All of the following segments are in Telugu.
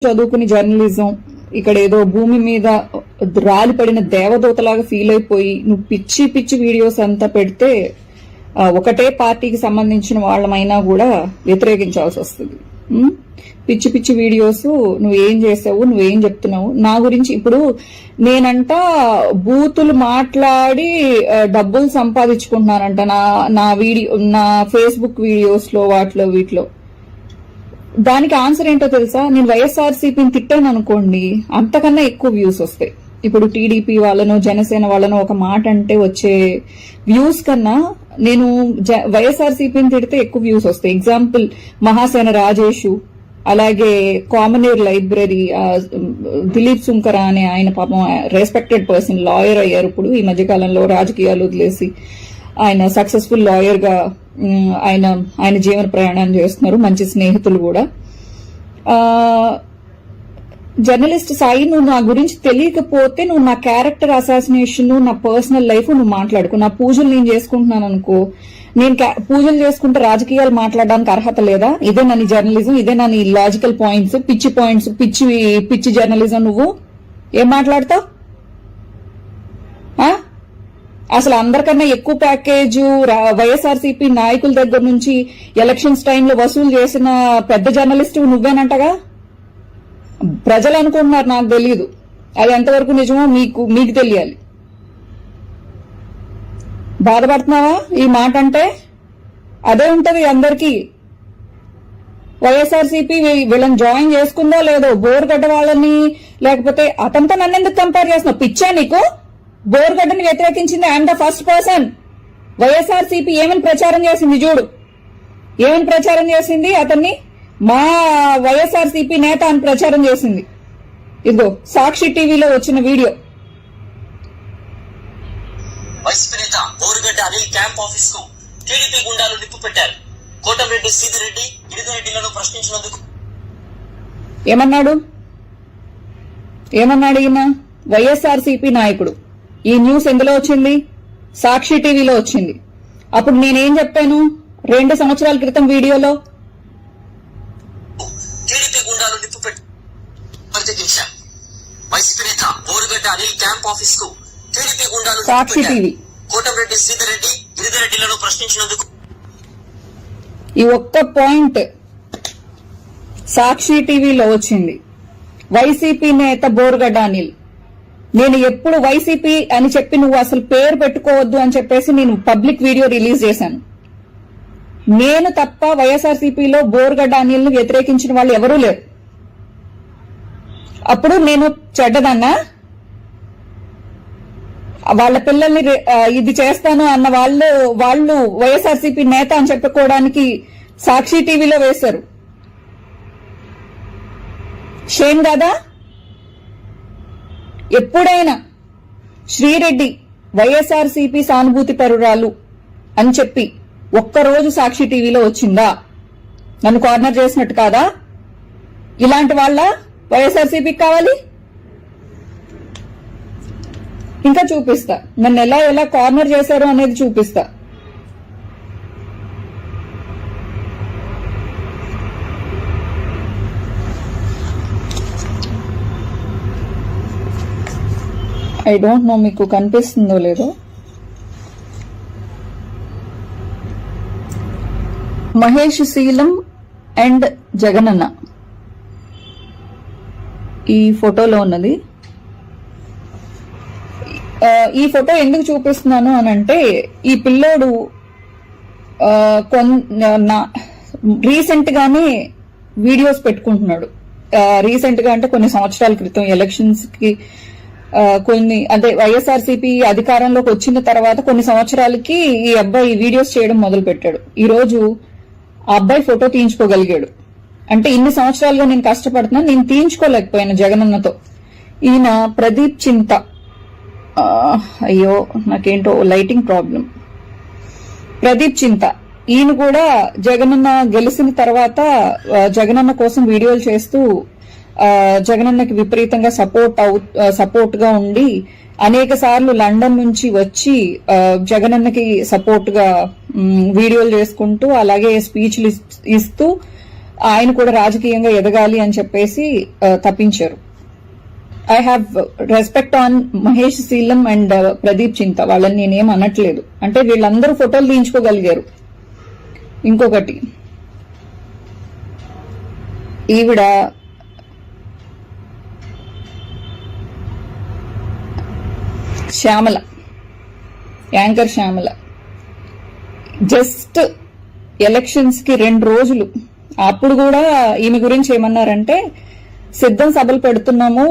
చదువుకుని జర్నలిజం ఇక్కడ ఏదో భూమి మీద రాలిపడిన దేవదూతలాగా ఫీల్ అయిపోయి నువ్వు పిచ్చి పిచ్చి వీడియోస్ అంతా పెడితే ఒకటే పార్టీకి సంబంధించిన వాళ్ళమైనా కూడా వ్యతిరేకించాల్సి వస్తుంది. పిచ్చి పిచ్చి వీడియోస్ నువ్వేం చేసావు, నువ్వేం చెప్తున్నావు నా గురించి. ఇప్పుడు నేనంట బూతులు మాట్లాడి డబ్బులు సంపాదించుకుంటున్నానంట నా ఫేస్బుక్ వీడియోస్ లో వాటిలో వీటిలో. దానికి ఆన్సర్ ఏంటో తెలుసా? నేను వైఎస్ఆర్సీపీని తిట్టాను అనుకోండి, అంతకన్నా ఎక్కువ వ్యూస్ వస్తాయి. ఇప్పుడు టీడీపీ వాళ్ళను జనసేన వాళ్ళను ఒక మాట అంటే వచ్చే వ్యూస్ కన్నా నేను వైఎస్ఆర్సీపీని తిడితే ఎక్కువ వ్యూస్ వస్తాయి. ఎగ్జాంపుల్ మహాసేన రాజేషు, అలాగే కామనేర్ లైబ్రరీ దిలీప్ సుంకర అనే ఆయన పాపం రెస్పెక్టెడ్ పర్సన్, లాయర్ అయ్యారు ఇప్పుడు ఈ మధ్యకాలంలో, రాజకీయాలు వదిలేసి ఆయన సక్సెస్ఫుల్ లాయర్ గా ఆయన జీవన ప్రయాణం చేస్తున్నారు, మంచి స్నేహితులు కూడా. జర్నలిస్ట్ సాయి, నువ్వు నా గురించి తెలియకపోతే నువ్వు నా క్యారెక్టర్ అసాసినేషన్, నా పర్సనల్ లైఫ్ నువ్వు మాట్లాడుకో. నా పూజలు నేను చేసుకుంటున్నాను అనుకో, నేను పూజలు చేసుకుంటే రాజకీయాలు మాట్లాడడానికి అర్హత లేదా? ఇదే నా జర్నలిజం, ఇదే నా లాజికల్ పాయింట్స్, పిచ్చి జర్నలిజం. నువ్వు ఏం మాట్లాడతావు? అసలు అందరికన్నా ఎక్కువ ప్యాకేజ్ వైఎస్ఆర్సీపీ నాయకుల దగ్గర నుంచి ఎలక్షన్స్ టైంలో వసూలు చేసిన పెద్ద జర్నలిస్ట్ నువ్వేనంటగా. ప్రజలు అనుకుంటున్నారు, నాకు తెలియదు. అది ఎంతవరకు నిజమో మీకు తెలియాలి. బాధపడుతున్నావా ఈ మాట అంటే? అదే ఉంటది అందరికీ. వైఎస్ఆర్సీపీ వీళ్ళని జాయిన్ చేసుకుందో లేదో, బోర్గడ్డ వాళ్ళని, లేకపోతే అతనితో నన్ను ఎందుకు కంపేర్ చేస్తున్నావు? పిచ్చా నీకు? బోర్గడ్డని వ్యతిరేకించింది I'm the first person. YSRCP ఏమని ప్రచారం చేసింది చూడు, ఏమని ప్రచారం చేసింది? అతన్ని మా వైఎస్ఆర్సీపీ నేత అని ప్రచారం చేసింది. ఇదిగో సాక్షి టీవీలో వచ్చిన వీడియో. వైసీపీ నేత బోరుగడ్డ అనిల్ క్యాంప్ ఆఫీస్ కు టీడీపీ గుండాలు నిప్పు పెట్టారు. కోటమిరెడ్డి సీదిరెడ్డి గిరిజరెడ్డిలను ప్రశ్నించినందుకు ఏమన్నాడు ఈయన? వైఎస్ఆర్సీపీ నాయకుడు. ఈ న్యూస్ ఎందులో వచ్చింది? సాక్షి టీవీలో వచ్చింది. అప్పుడు నేనేం చెప్పాను 2 సంవత్సరాల క్రితం వీడియోలో? టీడీపీ గుండాలు నిప్పు పెట్టి వైసీపీ నేత బోరుగడ్డ అనిల్ క్యాంప్ ఆఫీస్ కు టీడీపీ గుండాలు సాక్షి టీవీ కోటమిరెడ్డి సీదిరెడ్డి గిరిజరెడ్డిలను ప్రశ్నించినందుకు. ఈ ఒక్క పాయింట్ సాక్షి టీవీలో వచ్చింది. వైసీపీ నేత బోరుగడ్డ అనిల్. నేను ఎప్పుడు వైసీపీ అని చెప్పి నువ్వు అసలు పేరు పెట్టుకోవద్దు అని చెప్పేసి నేను పబ్లిక్ వీడియో రిలీజ్ చేశాను. నేను తప్ప వైఎస్ఆర్సీపీలో బోరుగడ్డ అనిల్ ను వ్యతిరేకించిన వాళ్ళు ఎవరూ లేరు. అప్పుడు నేను చెడ్డదన్నా? వాళ్ళ పిల్లల్ని ఇది చేస్తాను అన్న వాళ్ళు వైఎస్ఆర్సీపీ నేత అని చెప్పుకోవడానికి సాక్షి టీవీలో వేశారు. షేమ్ కాదా? ఎప్పుడైనా శ్రీరెడ్డి వైఎస్ఆర్సీపీ సానుభూతి పరురాలు అని చెప్పి ఒక్కరోజు సాక్షి టీవీలో వచ్చిందా? నన్ను కార్నర్ చేసినట్టు కాదా? ఇలాంటి వాళ్ళ వైఎస్ఆర్సీపీకి కావాలి? ఇంకా చూపిస్తా, నన్ను ఎలా కార్నర్ చేశారు అనేది చూపిస్తా. ఐ డోంట్ నో మీకు కనిపిస్తుందో లేదో. మహేష్ శీలం అండ్ జగనన్న ఈ ఫోటోలో ఉన్నది. ఈ ఫోటో ఎందుకు చూపిస్తున్నాను అని అంటే, ఈ పిల్లోడు రీసెంట్ గానే వీడియోస్ పెట్టుకుంటున్నాడు. రీసెంట్ గా అంటే కొన్ని సంవత్సరాల క్రితం ఎలక్షన్స్ కి అదే వైఎస్ఆర్సీపీ అధికారంలోకి వచ్చిన తర్వాత కొన్ని సంవత్సరాలకి ఈ అబ్బాయి వీడియోస్ చేయడం మొదలు పెట్టాడు. ఈ రోజు ఆ అబ్బాయి ఫోటో తీయించుకోగలిగాడు. అంటే ఇన్ని సంవత్సరాలుగా నేను కష్టపడుతున్నా, నేను తీయించుకోలేకపోయాను జగనన్నతో. ఈయన ప్రదీప్ చింత, అయ్యో నాకేంటో లైటింగ్ ప్రాబ్లం. ప్రదీప్ చింత ఈయన కూడా జగనన్న గెలిచిన తర్వాత జగనన్న కోసం వీడియోలు చేస్తూ జగనన్నకి విపరీతంగా సపోర్ట్ గా ఉండి అనేక సార్లు లండన్ నుంచి వచ్చి జగనన్నకి సపోర్ట్ గా వీడియోలు చేసుకుంటూ అలాగే స్పీచ్లు ఇస్తూ ఆయన కూడా రాజకీయంగా ఎదగాలి అని చెప్పేసి తప్పించారు. I have respect on Mahesh Sheelam and Pradeep Chinta, వాళ్ళని నేనేం అనట్లేదు. అంటే వీళ్ళందరూ ఫోటోలు తీయించుకోగలిగారు. ఇంకొకటి, ఈవిడ Shyamala, anchor Shyamala, just elections కి 2 రోజులు అప్పుడు కూడా ఈమె గురించి ఏమన్నారంటే, సిద్ధం సభలు పెడుతున్నాము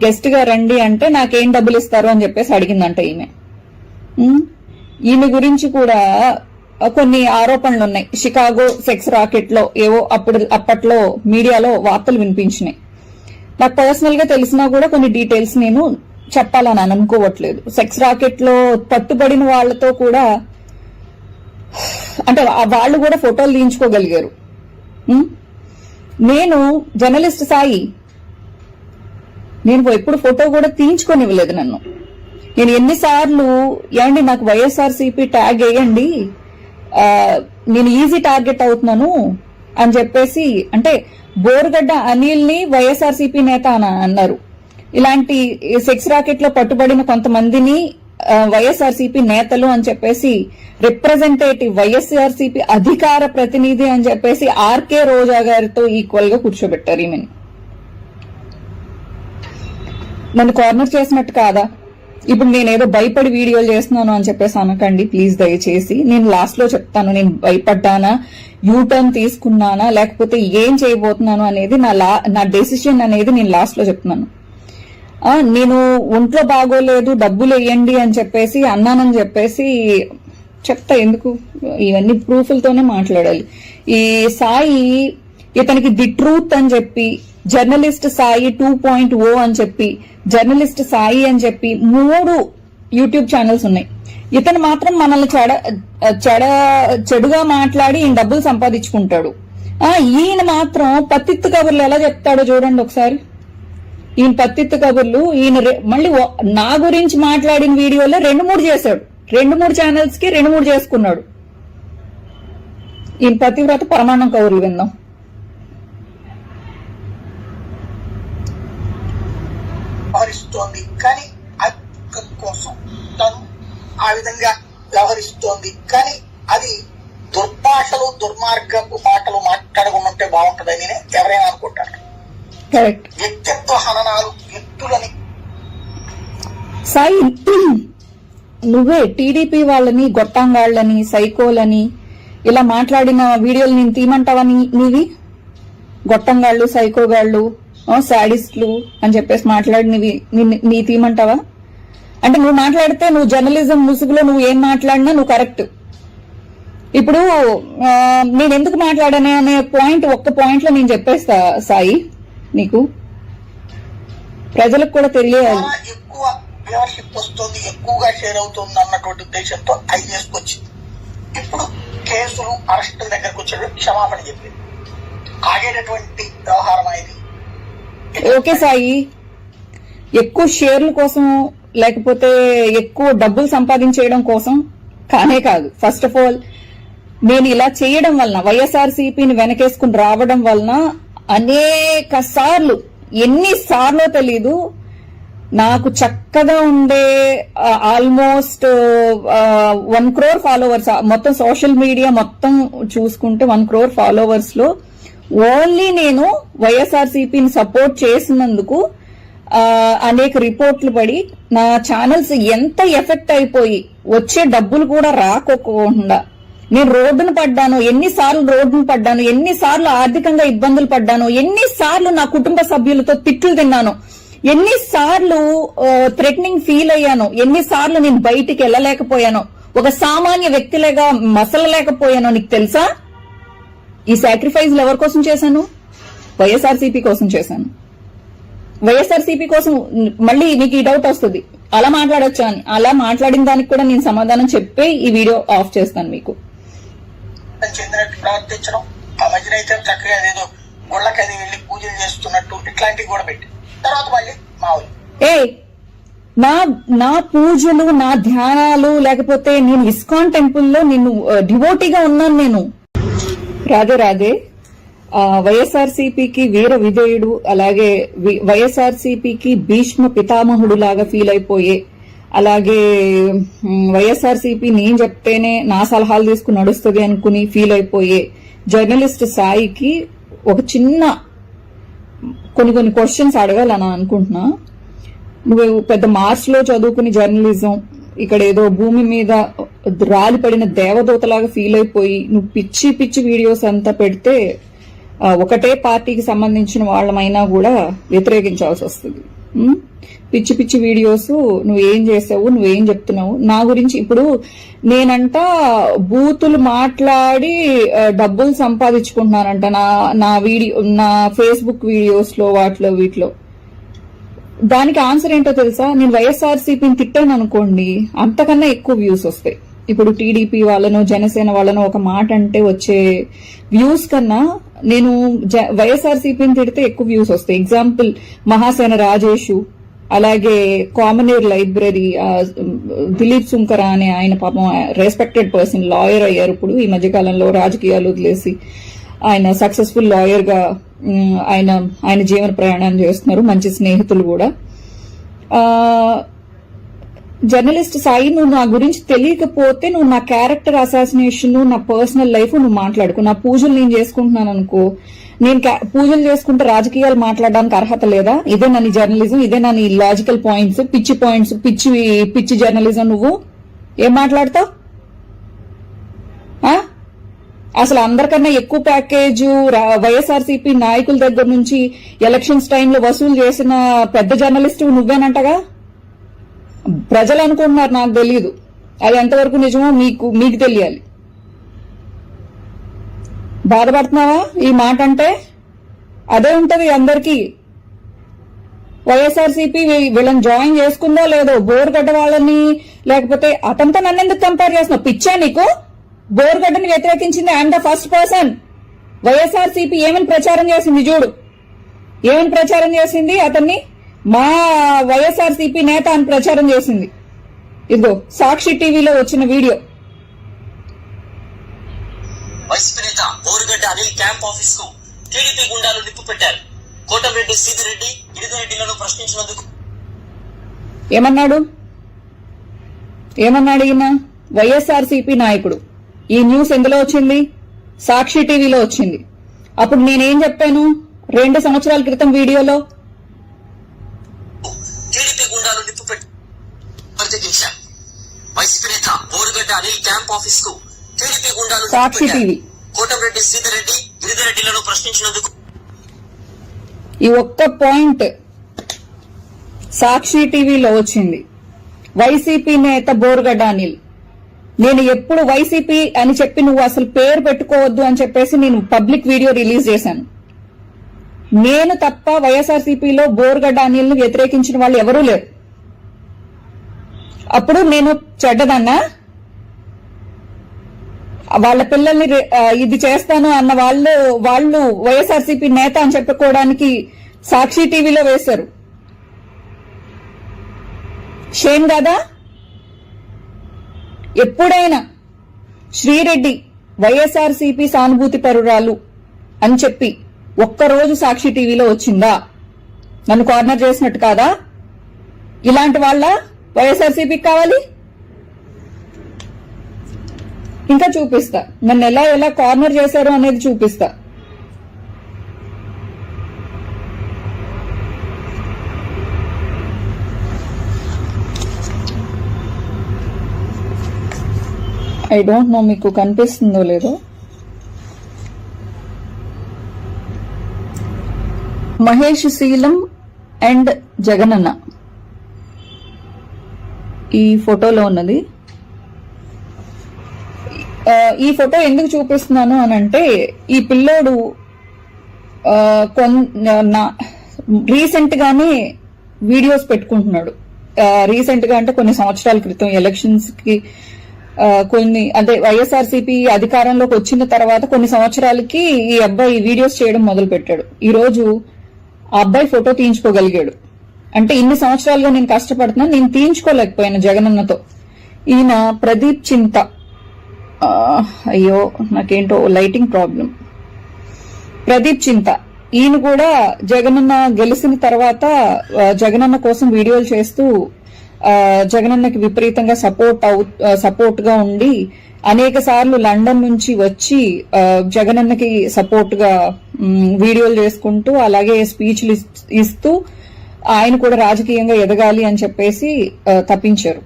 గెస్ట్ గా రండి అంటే నాకేం డబ్బులు ఇస్తారు అని చెప్పేసి అడిగిందంట ఈమె. ఈమె గురించి కూడా కొన్ని ఆరోపణలు ఉన్నాయి. షికాగో సెక్స్ రాకెట్ లో ఏవో అప్పట్లో మీడియాలో వార్తలు వినిపించినాయి. నాకు పర్సనల్ గా తెలిసినా కూడా కొన్ని డీటెయిల్స్ నేను చెప్పాలని అనుకోవట్లేదు. సెక్స్ రాకెట్ లో పట్టుబడిన వాళ్లతో కూడా, అంటే వాళ్ళు కూడా ఫోటోలు తీయించుకోగలిగారు. నేను జర్నలిస్ట్ సాయి, నేను ఎప్పుడు ఫోటో కూడా తీయించుకోనివ్వలేదు నన్ను. నేను ఎన్నిసార్లు ఏమండి నాకు వైఎస్ఆర్సీపీ ట్యాగ్ వేయండి, నేను ఈజీ టార్గెట్ అవుతున్నాను అని చెప్పేసి, అంటే బోరుగడ్డ అనిల్ ని వైఎస్ఆర్సీపీ నేత అని అన్నారు. ఇలాంటి సెక్స్ రాకెట్ లో పట్టుబడిన కొంతమందిని వైఎస్ఆర్సీపీ నేతలు అని చెప్పేసి, రిప్రజెంటేటివ్ వైఎస్ఆర్సీపీ అధికార ప్రతినిధి అని చెప్పేసి ఆర్కే రోజా గారితో ఈక్వల్ గా కూర్చోబెట్టారు ఈమెని. నన్ను కార్నర్ చేసినట్టు కాదా? ఇప్పుడు నేనేదో భయపడి వీడియోలు చేస్తున్నాను అని చెప్పేసి అనకండి ప్లీజ్, దయచేసి. నేను లాస్ట్ లో చెప్తాను నేను భయపడ్డానా, యూటర్న్ తీసుకున్నానా, లేకపోతే ఏం చేయబోతున్నాను అనేది నా డెసిషన్ అనేది నేను లాస్ట్ లో చెప్తున్నాను. నేను ఒంట్లో బాగోలేదు డబ్బులు వేయండి అని చెప్పేసి అన్నానని చెప్పేసి చెప్తా. ఎందుకు? ఇవన్నీ ప్రూఫ్లతోనే మాట్లాడాలి. ఈ సాయి, ఇతనికి ది ట్రూత్ అని చెప్పి, జర్నలిస్ట్ సాయి 2.0 అని చెప్పి, జర్నలిస్ట్ సాయి అని చెప్పి 3 యూట్యూబ్ ఛానల్స్ ఉన్నాయి. ఇతను మాత్రం మనల్ని చెడుగా మాట్లాడి ఈయన డబ్బులు సంపాదించుకుంటాడు. ఈయన మాత్రం పత్తిత్తు కబుర్లు ఎలా చెప్తాడో చూడండి ఒకసారి. ఈయన పత్తిత్తు కబుర్లు, ఈయన మళ్ళీ నా గురించి మాట్లాడిన వీడియోలో 2-3 చేశాడు. 2-3 ఛానల్స్ కి 2-3 చేసుకున్నాడు. ఈయన పతివ్రత పరమాణం కబుర్లు విందాం. వ్యవహరిస్తోంది కానీ కోసం తను ఆ విధంగా వ్యవహరిస్తోంది. కానీ అది దుర్భాషలు దుర్మార్గపు మాటలు మాట్లాడకుండా బాగుంటుందని ఎవరైనా అనుకుంటారు. వ్యక్తిత్వ హననాలు, వ్యక్తులని. సాయి, నువ్వే టీడీపీ వాళ్ళని, గొట్టంగాళ్ళని, సైకోలని ఇలా మాట్లాడిన వీడియోలు నేను తీయమంటావా? నీవి గొట్టంగాళ్ళు, సైకోగాళ్ళు, శాడిస్టులు అని చెప్పేసి మాట్లాడినవి నీ తీయమంటావా? అంటే నువ్వు మాట్లాడితే, నువ్వు జర్నలిజం ముసుగులో నువ్వు ఏం మాట్లాడినా నువ్వు కరెక్ట్. ఇప్పుడు నేను ఎందుకు మాట్లాడానే అనే పాయింట్, ఒక్క పాయింట్ లో నేను చెప్పేస్తా సాయి, నీకు ప్రజలకు కూడా తెలియాలి. ఎక్కువ వ్యూవర్షిప్ వస్తుంది, ఎక్కువగా షేర్ అవుతుంది అన్నటువంటి ఉద్దేశంతో అది చేసుకొచ్చింది. ఇప్పుడు కేసులు, అరెస్టుల దగ్గరకు వచ్చాడు, క్షమాపణ చెప్పింది. ఆగేటటువంటి వ్యవహారం అనేది. ఓకే సాయి, ఎక్కువ షేర్ల కోసం లేకపోతే ఎక్కువ డబ్బులు సంపాదించేయడం కోసం కానే కాదు. ఫస్ట్ ఆఫ్ ఆల్ నేను ఇలా చేయడం వలన, వైఎస్ఆర్సీపీని వెనకేసుకుని రావడం వలన అనేక సార్లు, ఎన్నిసార్లో తెలీదు, నాకు చక్కగా ఉండే ఆల్మోస్ట్ 1 crore ఫాలోవర్స్, మొత్తం సోషల్ మీడియా మొత్తం చూసుకుంటే 1 crore ఫాలోవర్స్ లో ఓన్లీ నేను వైఎస్ఆర్సీపీని సపోర్ట్ చేసినందుకు అనేక రిపోర్ట్లు పడి నా ఛానల్స్ ఎంత ఎఫెక్ట్ అయిపోయి వచ్చే డబ్బులు కూడా రాకోకుండా నేను రోడ్డును పడ్డాను. ఎన్నిసార్లు రోడ్డును పడ్డాను, ఎన్నిసార్లు ఆర్థికంగా ఇబ్బందులు పడ్డాను, ఎన్నిసార్లు నా కుటుంబ సభ్యులతో తిట్లు తిన్నాను, ఎన్నిసార్లు థ్రెటనింగ్ ఫీల్ అయ్యాను, ఎన్నిసార్లు నేను బయటికి వెళ్ళలేకపోయాను, ఒక సామాన్య వ్యక్తిలాగా మసలలేకపోయాను. నీకు తెలుసా? ఈ సాక్రిఫైస్ ఎవరి కోసం చేశాను? వైఎస్ఆర్సీపీ కోసం చేశాను. వైఎస్ఆర్సీపీ కోసం. మళ్ళీ నీకు ఈ డౌట్ వస్తుంది, అలా మాట్లాడొచ్చా అని. అలా మాట్లాడిన దానికి కూడా నేను సమాధానం చెప్పి ఈ వీడియో ఆఫ్ చేస్తాను మీకు. చెందినట్టు ప్రవర్తించడం, ఆ మధ్యన అయితే చక్కగా ఏదో గుళ్ళకది వెళ్లి పూజలు చేస్తున్నట్టు ఇట్లాంటివి కూడా పెట్టి తర్వాత మళ్ళీ నా పూజలు, నా ధ్యానాలు, లేకపోతే నేను ఇస్కాన్ టెంపుల్లో నేను డివోటీగా ఉన్నాను. నేను రాధే రాధే. వైఎస్ఆర్సీపీకి వీర విధేయుడు, అలాగే వైఎస్ఆర్సీపీకి భీష్మ పితామహుడు లాగా ఫీల్ అయిపోయే, అలాగే వైఎస్ఆర్సీపీ నేను చెప్తేనే నా సలహాలు తీసుకుని నడుస్తుంది అనుకుని ఫీల్ అయిపోయే జర్నలిస్ట్ సాయికి ఒక చిన్న కొన్ని క్వశ్చన్స్ అడగాలని అనుకుంటున్నా. నువ్వు పెద్ద మార్చ్ లో చదువుకుని జర్నలిజం, ఇక్కడ ఏదో భూమి మీద రాలి పడిన దేవదూతలాగా ఫీల్ అయిపోయి నువ్వు పిచ్చి పిచ్చి వీడియోస్ అంతా పెడితే ఒకటే పార్టీకి సంబంధించిన వాళ్ళమైనా కూడా వ్యతిరేకించాల్సి వస్తుంది. పిచ్చి పిచ్చి వీడియోస్ నువ్వేం చేసావు, నువ్వేం చెప్తున్నావు నా గురించి. ఇప్పుడు నేనంట బూతులు మాట్లాడి డబ్బులు సంపాదించుకుంటున్నానంట నా ఫేస్బుక్ వీడియోస్ లో వీటిలో. దానికి ఆన్సర్ ఏంటో తెలుసా? నేను వైఎస్ఆర్సీపీని తిట్టాను అనుకోండి, అంతకన్నా ఎక్కువ వ్యూస్ వస్తాయి. ఇప్పుడు టీడీపీ వాళ్ళను జనసేన వాళ్ళను ఒక మాట అంటే వచ్చే వ్యూస్ కన్నా నేను వైఎస్ఆర్సీపీని తిడితే ఎక్కువ వ్యూస్ వస్తాయి. ఎగ్జాంపుల్ మహాసేన రాజేషు, అలాగే కామనేర్ లైబ్రరీ దిలీప్ సుంకర అనే ఆయన పాపం రెస్పెక్టెడ్ పర్సన్, లాయర్ అయ్యారు ఇప్పుడు ఈ మధ్యకాలంలో, రాజకీయాలు వదిలేసి ఆయన సక్సెస్ఫుల్ లాయర్ గా ఆయన జీవన ప్రయాణం చేస్తున్నారు, మంచి స్నేహితులు కూడా. జర్నలిస్ట్ సాయి, నువ్వు నా గురించి తెలియకపోతే నువ్వు నా క్యారెక్టర్ అసాసినేషన్, నా పర్సనల్ లైఫ్ నువ్వు మాట్లాడుకో. నా పూజలు నేను చేసుకుంటున్నాను అనుకో, నేను పూజలు చేసుకుంటే రాజకీయాలు మాట్లాడడానికి అర్హత లేదా? ఇదే నా జర్నలిజం, ఇదే నా లాజికల్ పాయింట్స్, పిచ్చి జర్నలిజం. నువ్వు ఏం మాట్లాడతావు? అసలు అందరికన్నా ఎక్కువ ప్యాకేజ్ వైఎస్ఆర్సీపీ నాయకుల దగ్గర నుంచి ఎలక్షన్స్ టైంలో వసూలు చేసిన పెద్ద జర్నలిస్ట్ నువ్వేనంటగా. ప్రజలు అనుకుంటున్నారు, నాకు తెలియదు. అది ఎంతవరకు నిజమో మీకు తెలియాలి. బాధపడుతున్నావా ఈ మాట అంటే? అదే ఉంటది అందరికీ. వైఎస్ఆర్సీపీ వీళ్ళని జాయిన్ చేసుకుందో లేదో, బోర్గడ్డ వాళ్ళని, లేకపోతే అతనితో నన్ను ఎందుకు కంపేర్ చేస్తున్నావు? పిచ్చా నీకు? బోర్గడ్డని వ్యతిరేకించింది I'm the first person. YSRCP ఏమని ప్రచారం చేసింది చూడు, ఏమని ప్రచారం చేసింది? అతన్ని మా వైఎస్ఆర్సీపీ నేత అని ప్రచారం చేసింది. ఇదిగో సాక్షి టీవీలో వచ్చిన వీడియో. వైసీపీ నేత బోరుగడ్డ అనిల్ క్యాంప్ ఆఫీస్ కు టీడీపీ గుండాలు నిప్పు పెట్టారు. కోటమిరెడ్డి సీదిరెడ్డి గిరిజరెడ్డిలను ప్రశ్నించినందుకు ఏమన్నాడు ఈయన? వైఎస్ఆర్సీపీ నాయకుడు. ఈ న్యూస్ ఎందులో వచ్చింది? సాక్షి టీవీలో వచ్చింది. అప్పుడు నేనేం చెప్పాను 2 సంవత్సరాల క్రితం వీడియోలో? టీడీపీ గుండాలు నిప్పు ప్రత్యేకించారు. వైసీపీ నేత బోరుగడ్డ అనిల్ క్యాంప్ ఆఫీస్ కు టీడీపీ గుండాలు సాక్షి టీవీ. కోటమిరెడ్డి సీదిరెడ్డి గిరిజరెడ్డిలను ప్రశ్నించినందుకు ఈ ఒక్క పాయింట్ సాక్షి టీవీలో వచ్చింది. వైసీపీ నేత బోరుగడ్డ అనిల్. నేను ఎప్పుడు వైసీపీ అని చెప్పి నువ్వు అసలు పేరు పెట్టుకోవద్దు అని చెప్పేసి నేను పబ్లిక్ వీడియో రిలీజ్ చేశాను. నేను తప్ప వైఎస్ఆర్సీపీలో బోరుగడ్డ అనిల్ ను వ్యతిరేకించిన వాళ్ళు ఎవరూ లేరు. అప్పుడు నేను చెడ్డదన్నా? వాళ్ళ పిల్లల్ని ఇది చేస్తాను అన్న వాళ్ళు వైఎస్ఆర్సీపీ నేత అని చెప్పుకోవడానికి సాక్షి టీవీలో వేశారు. షేమ్ కదా? ఎప్పుడైనా శ్రీరెడ్డి వైఎస్ఆర్సీపీ సానుభూతి పరురాలు అని చెప్పి ఒక్కరోజు సాక్షి టీవీలో వచ్చిందా? నన్ను కార్నర్ చేసినట్టు కాదా? ఇలాంటి వాళ్ళ వైఎస్ఆర్సీపీకి కావాలి? ఇంకా చూపిస్తా, నన్ను ఎలా కార్నర్ చేశారు అనేది చూపిస్తా. ఐ డోంట్ నో మీకు కనిపిస్తుందో లేదో. మహేష్ శీలం అండ్ జగనన్న ఈ ఫోటోలో ఉన్నది. ఈ ఫోటో ఎందుకు చూపిస్తున్నాను అనంటే, ఈ పిల్లోడు రీసెంట్ గానే వీడియోస్ పెట్టుకుంటున్నాడు. రీసెంట్ గా అంటే కొన్ని సంవత్సరాల క్రితం ఎలక్షన్స్ కి అంటే వైఎస్ఆర్సీపీ అధికారంలోకి వచ్చిన తర్వాత కొన్ని సంవత్సరాలకి ఈ అబ్బాయి వీడియోస్ చేయడం మొదలు పెట్టాడు. ఈ రోజు ఆ అబ్బాయి ఫోటో తీయించుకోగలిగాడు. అంటే ఇన్ని సంవత్సరాలుగా నేను కష్టపడుతున్నా, నేను తీయించుకోలేకపోయాను జగనన్నతో. ఈయన ప్రదీప్ చింత. అయ్యో నాకేంటో లైటింగ్ ప్రాబ్లం. ప్రదీప్ చింత, ఈయన కూడా జగనన్న గెలిచిన తర్వాత జగనన్న కోసం వీడియోలు చేస్తూ జగనన్నకి విపరీతంగా సపోర్ట్ గా ఉండి అనేక సార్లు లండన్ నుంచి వచ్చి జగనన్నకి సపోర్ట్ గా వీడియోలు చేసుకుంటూ అలాగే స్పీచ్లు ఇస్తూ ఆయన కూడా రాజకీయంగా ఎదగాలి అని చెప్పేసి తప్పించారు.